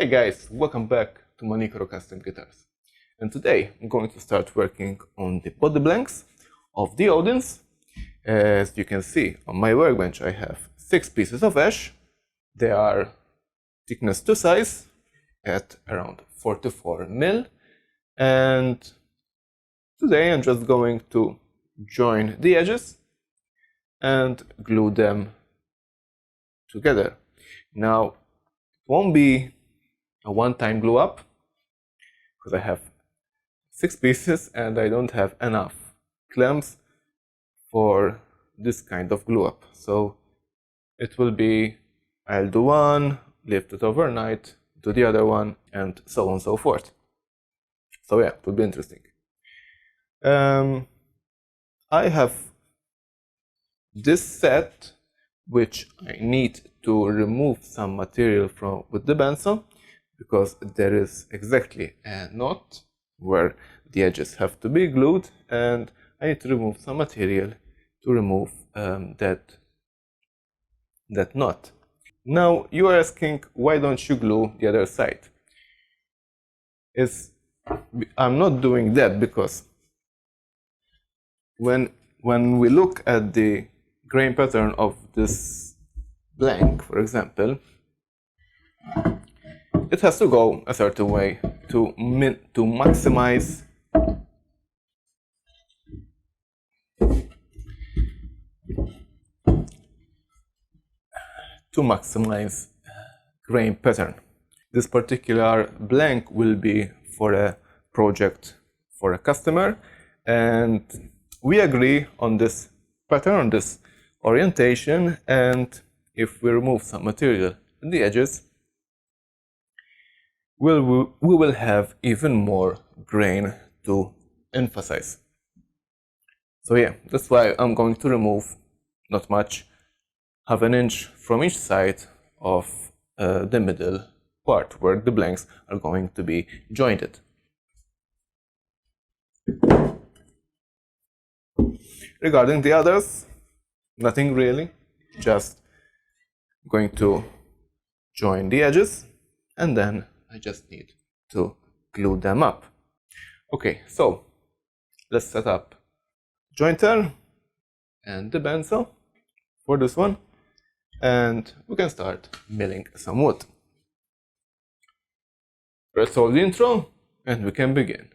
Hey guys, welcome back to Manicro Custom Guitars. And today I'm going to start working on the body blanks of the Odins. As you can see on my workbench I have 6 pieces of ash. They are thickness to size at around 44 mil. And today I'm just going to join the edges and glue them together. Now, it won't be a one-time glue up because I have 6 pieces and I don't have enough clamps for this kind of glue up. So it will be, I'll do one, leave it overnight, do the other one, and so on and so forth. So yeah, it will be interesting. I have this set which I need to remove some material from with the bandsaw, because there is exactly a knot where the edges have to be glued, and I need to remove some material to remove that knot. Now you are asking, why don't you glue the other side? I'm not doing that because when we look at the grain pattern of this blank, for example, it has to go a certain way to maximize grain pattern. This particular blank will be for a project for a customer, and we agree on this pattern, on this orientation, and if we remove some material in the edges, we will have even more grain to emphasize. So yeah, that's why I'm going to remove not much, half an inch from each side of the middle part where the blanks are going to be jointed. Regarding the others, nothing really, just going to join the edges and then I just need to glue them up. Okay, so let's set up jointer and the bandsaw for this one, and we can start milling some wood. Let's hold the intro and we can begin.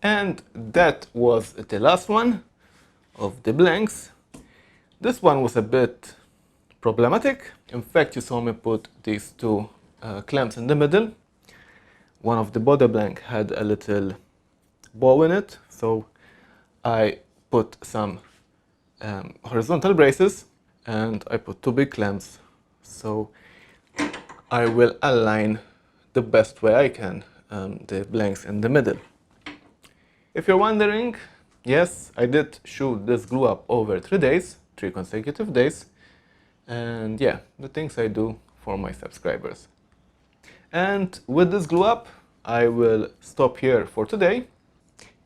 And that was the last one of the blanks. This one was a bit problematic. In fact, you saw me put these two clamps in the middle. One of the body blank had a little bow in it, so I put some horizontal braces and I put two big clamps, so I will align the best way I can the blanks in the middle. If you're wondering, yes, I did shoot this glue up over 3 days, 3 consecutive days, and yeah, the things I do for my subscribers. And with this glue up, I will stop here for today.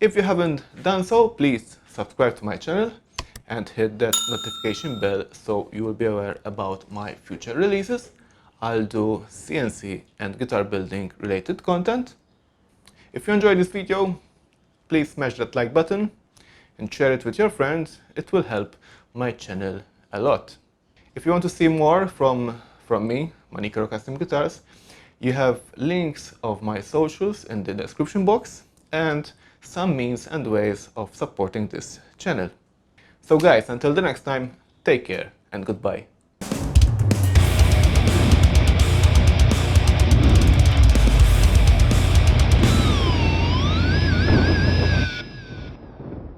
If you haven't done so, please subscribe to my channel and hit that notification bell so you will be aware about my future releases. I'll do CNC and guitar building related content. If you enjoyed this video, please smash that like button and share it with your friends. It will help my channel a lot. If you want to see more from me, Manicro Custom Guitars, you have links of my socials in the description box and some means and ways of supporting this channel. So guys, until the next time, take care and goodbye.